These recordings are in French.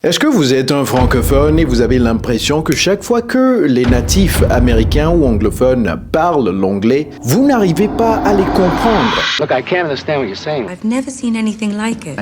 Est-ce que vous êtes un francophone et vous avez l'impression que chaque fois que les natifs américains ou anglophones parlent l'anglais, vous n'arrivez pas à les comprendre? Look, I can't understand what you're saying. I've never seen anything like it.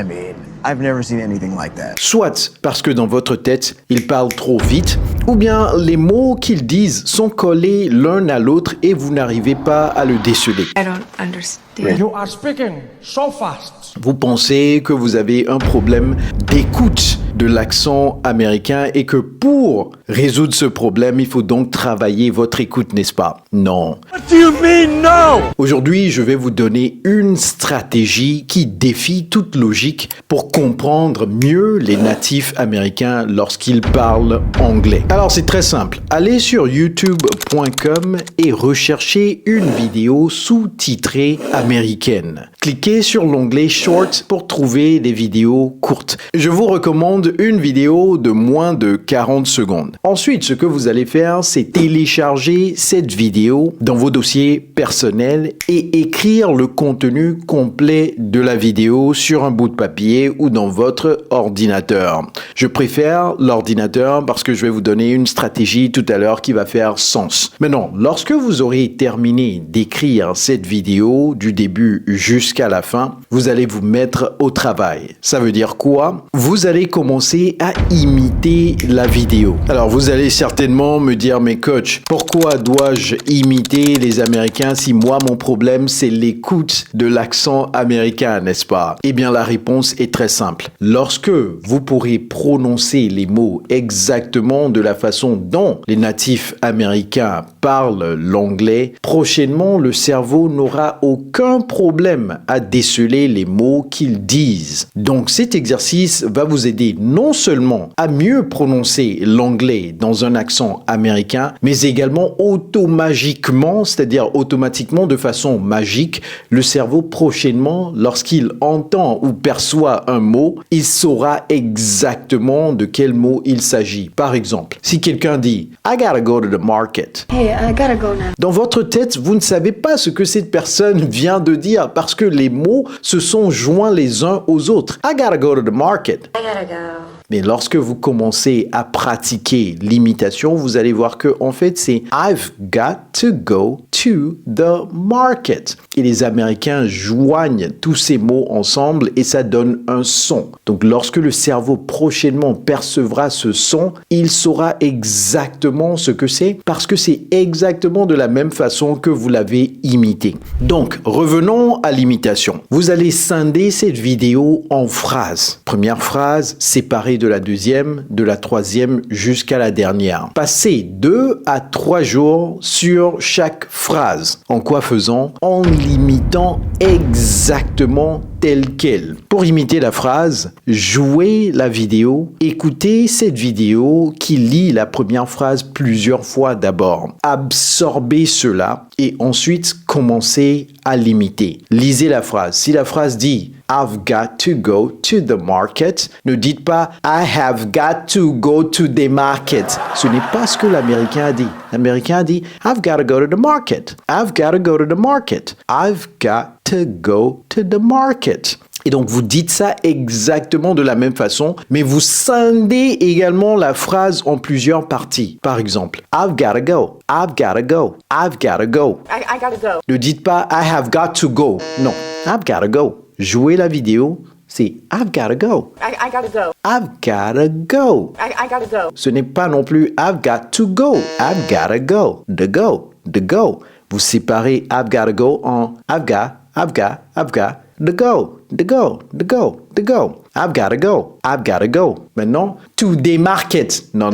I've never seen anything like that. Soit parce que dans votre tête, ils parlent trop vite, ou bien les mots qu'ils disent sont collés l'un à l'autre et vous n'arrivez pas à le déceler. I don't understand. You are speaking so fast. Vous pensez que vous avez un problème d'écoute de l'accent américain et que pour résoudre ce problème, il faut donc travailler votre écoute, n'est-ce pas? Non. What do you mean, no? Aujourd'hui, je vais vous donner une stratégie qui défie toute logique pour comprendre mieux les natifs américains lorsqu'ils parlent anglais. Alors, c'est très simple. Allez sur youtube.com et recherchez une vidéo sous-titrée américaine. Cliquez sur l'onglet Short pour trouver des vidéos courtes. Je vous recommande une vidéo de moins de 40 secondes. Ensuite, ce que vous allez faire, c'est télécharger cette vidéo dans vos dossiers personnels et écrire le contenu complet de la vidéo sur un bout de papier ou dans votre ordinateur. Je préfère l'ordinateur parce que je vais vous donner une stratégie tout à l'heure qui va faire sens. Maintenant, lorsque vous aurez terminé d'écrire cette vidéo du début jusqu'à la fin, vous allez vous mettre au travail. Ça veut dire quoi? Vous allez commencer à imiter la vidéo. Alors, vous allez certainement me dire, mais coach, pourquoi dois-je imiter les Américains si moi, mon problème, c'est l'écoute de l'accent américain, n'est-ce pas? Eh bien, la réponse est très simple. Lorsque vous pourrez prononcer les mots exactement de la façon dont les natifs américains parlent l'anglais, prochainement, le cerveau n'aura aucun problème à déceler les mots qu'ils disent. Donc, cet exercice va vous aider non seulement à mieux prononcer l'anglais dans un accent américain, mais également automagiquement, c'est-à-dire automatiquement de façon magique, le cerveau prochainement, lorsqu'il entend ou perçoit un mot, il saura exactement de quel mot il s'agit. Par exemple, si quelqu'un dit « I gotta go to the market », Hey, I gotta go now. dans votre tête, vous ne savez pas ce que cette personne vient de dire parce que les mots se sont joints les uns aux autres. I gotta go to the market. I gotta go. Mais lorsque vous commencez à pratiquer l'imitation, vous allez voir que en fait c'est I've got to go to the market. Et les Américains joignent tous ces mots ensemble et ça donne un son. Donc lorsque le cerveau prochainement percevra ce son, il saura exactement ce que c'est parce que c'est exactement de la même façon que vous l'avez imité. Donc revenons à l'imitation. Vous allez scinder cette vidéo en phrases. Première phrase séparée de la deuxième, de la troisième jusqu'à la dernière. Passez 2 à 3 jours sur chaque phrase. En quoi faisant? En l'imitant exactement telle quelle. Pour imiter la phrase, jouez la vidéo, écoutez cette vidéo qui lit la première phrase plusieurs fois d'abord. Absorbez cela et ensuite commencez à l'imiter. Lisez la phrase. Si la phrase dit I've got to go to the market, ne dites pas I have got to go to the market. Ce n'est pas ce que l'Américain a dit. L'Américain a dit I've got to go to the market. I've got to go to the market. I've got to go to the market. Et donc, vous dites ça exactement de la même façon, mais vous scindez également la phrase en plusieurs parties. Par exemple, I've gotta go, I've gotta go, I've gotta go. I gotta go. Ne dites pas I have got to go. Non, I've gotta go. Jouez la vidéo, c'est I've gotta go. I gotta go. I've gotta go. I gotta go. Ce n'est pas non plus I've got to go. I've gotta go. The go. The go. Vous séparez I've gotta go en I've got, the go, the go, the go, the go. I've gotta go, I've gotta go. Maintenant, to the market. Non,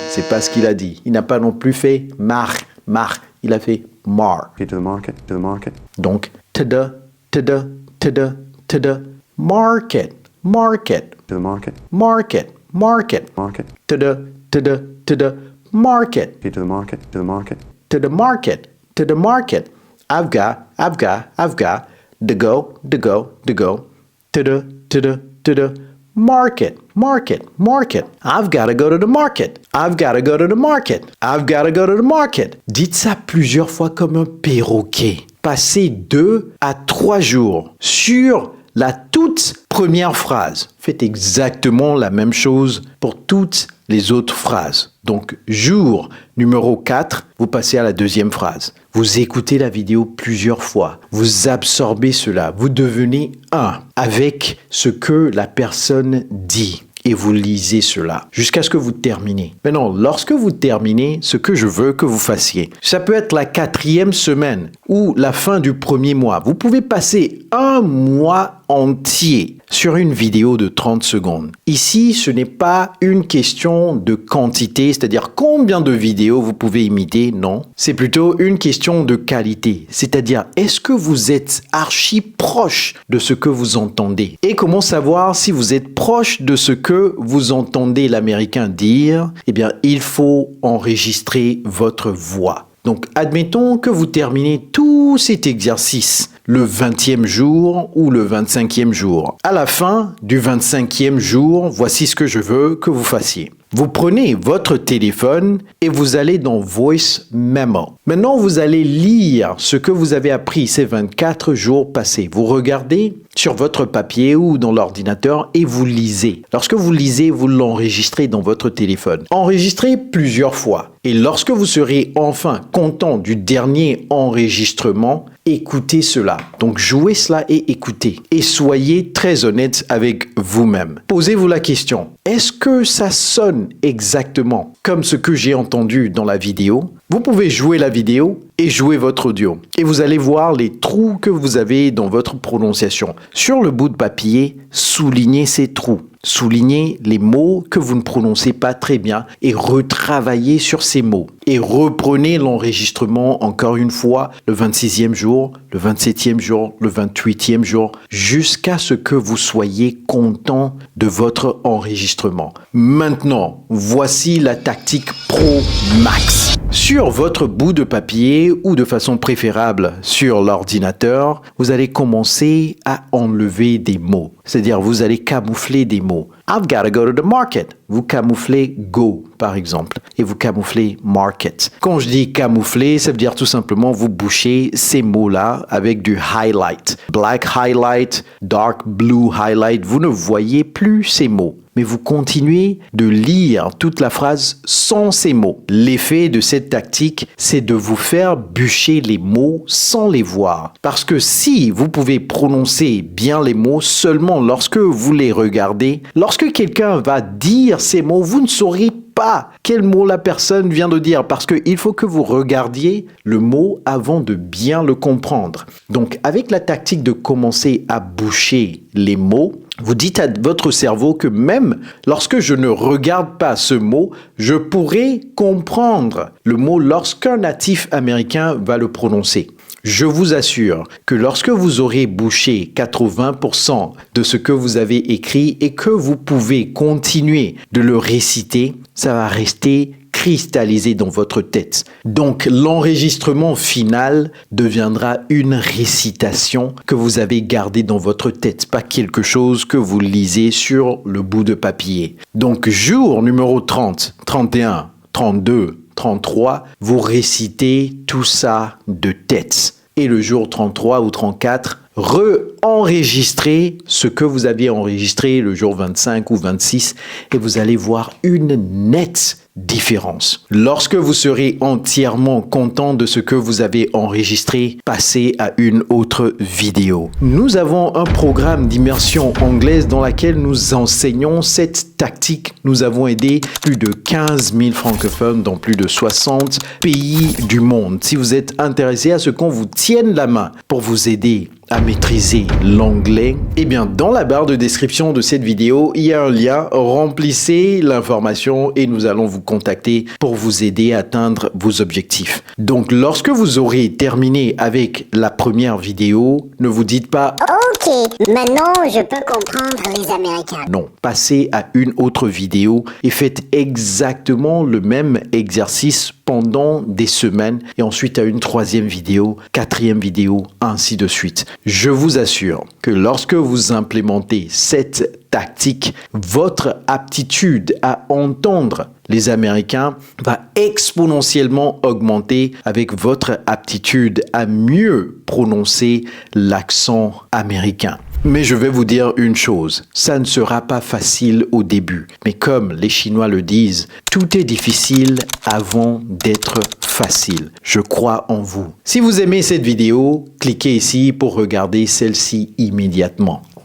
c'est pas ce qu'il a dit. Il n'a pas non plus fait mar. Il a fait mar. To the market, to the market. Donc, to the market. To the market. Market. Market. To the market. To the market, to the market. To the market. To the market. I've got. The go. To the market. I've got to go to the market. I've got to go to the market. I've got to go to the market. Dites ça plusieurs fois comme un perroquet. Passez 2 à 3 jours sur la toute première phrase. Faites exactement la même chose pour toutes les autres phrases. Donc, jour numéro 4, vous passez à la deuxième phrase. Vous écoutez la vidéo plusieurs fois. Vous absorbez cela. Vous devenez un avec ce que la personne dit. Et vous lisez cela jusqu'à ce que vous terminez. Maintenant, lorsque vous terminez, ce que je veux que vous fassiez, ça peut être la 4e semaine ou la fin du 1er mois. Vous pouvez passer un mois entier sur une vidéo de 30 secondes. Ici, ce n'est pas une question de quantité, c'est-à-dire combien de vidéos vous pouvez imiter, non. C'est plutôt une question de qualité, c'est-à-dire est-ce que vous êtes archi proche de ce que vous entendez? Et comment savoir si vous êtes proche de ce que vous entendez l'Américain dire? Eh bien, il faut enregistrer votre voix. Donc, admettons que vous terminez tout cet exercice le 20e jour ou le 25e jour. À la fin du 25e jour, voici ce que je veux que vous fassiez. Vous prenez votre téléphone et vous allez dans Voice Memo. Maintenant, vous allez lire ce que vous avez appris ces 24 jours passés. Vous regardez sur votre papier ou dans l'ordinateur et vous lisez. Lorsque vous lisez, vous l'enregistrez dans votre téléphone. Enregistrez plusieurs fois. Et lorsque vous serez enfin content du dernier enregistrement, écoutez cela. Donc jouez cela et écoutez. Et soyez très honnête avec vous-même. Posez-vous la question, est-ce que ça sonne exactement comme ce que j'ai entendu dans la vidéo? Vous pouvez jouer la vidéo et jouer votre audio. Et vous allez voir les trous que vous avez dans votre prononciation. Sur le bout de papier, soulignez ces trous. Soulignez les mots que vous ne prononcez pas très bien et retravaillez sur ces mots. Et reprenez l'enregistrement encore une fois le 26e jour, le 27e jour, le 28e jour, jusqu'à ce que vous soyez content de votre enregistrement. Maintenant, voici la tactique Pro Max. Sur votre bout de papier ou de façon préférable sur l'ordinateur, vous allez commencer à enlever des mots. C'est-à-dire, vous allez camoufler des mots. I've got to go to the market. Vous camouflez go, par exemple, et vous camouflez market. Quand je dis camoufler, ça veut dire tout simplement vous bouchez ces mots-là avec du highlight. Black highlight, dark blue highlight. Vous ne voyez plus ces mots. Mais vous continuez de lire toute la phrase sans ces mots. L'effet de cette tactique, c'est de vous faire bûcher les mots sans les voir. Parce que si vous pouvez prononcer bien les mots seulement lorsque vous les regardez, lorsque quelqu'un va dire ces mots, vous ne saurez pas quel mot la personne vient de dire parce qu'il faut que vous regardiez le mot avant de bien le comprendre. Donc, avec la tactique de commencer à boucher les mots, vous dites à votre cerveau que même lorsque je ne regarde pas ce mot, je pourrai comprendre le mot lorsqu'un natif américain va le prononcer. Je vous assure que lorsque vous aurez bouché 80% de ce que vous avez écrit et que vous pouvez continuer de le réciter, ça va rester cristallisé dans votre tête. Donc, l'enregistrement final deviendra une récitation que vous avez gardée dans votre tête, pas quelque chose que vous lisez sur le bout de papier. Donc, jour numéro 30, 31, 32, 33, vous récitez tout ça de tête. Et le jour 33 ou 34, re-enregistrez ce que vous aviez enregistré le jour 25 ou 26 et vous allez voir une nette différence. Lorsque vous serez entièrement content de ce que vous avez enregistré, passez à une autre vidéo. Nous avons un programme d'immersion anglaise dans laquelle nous enseignons cette tactique. Nous avons aidé plus de 15 000 francophones dans plus de 60 pays du monde. Si vous êtes intéressé à ce qu'on vous tienne la main pour vous aider à maîtriser l'anglais, eh bien, dans la barre de description de cette vidéo, il y a un lien. Remplissez l'information et nous allons vous contacter pour vous aider à atteindre vos objectifs. Donc, lorsque vous aurez terminé avec la première vidéo, ne vous dites pas « Ok, maintenant je peux comprendre les Américains. » Non, passez à une autre vidéo et faites exactement le même exercice pendant des semaines et ensuite à une troisième vidéo, quatrième vidéo, ainsi de suite. Je vous assure que lorsque vous implémentez cette tactique, votre aptitude à entendre les Américains va exponentiellement augmenter avec votre aptitude à mieux prononcer l'accent américain. Mais je vais vous dire une chose, ça ne sera pas facile au début. Mais comme les Chinois le disent, tout est difficile avant d'être facile. Je crois en vous. Si vous aimez cette vidéo, cliquez ici pour regarder celle-ci immédiatement.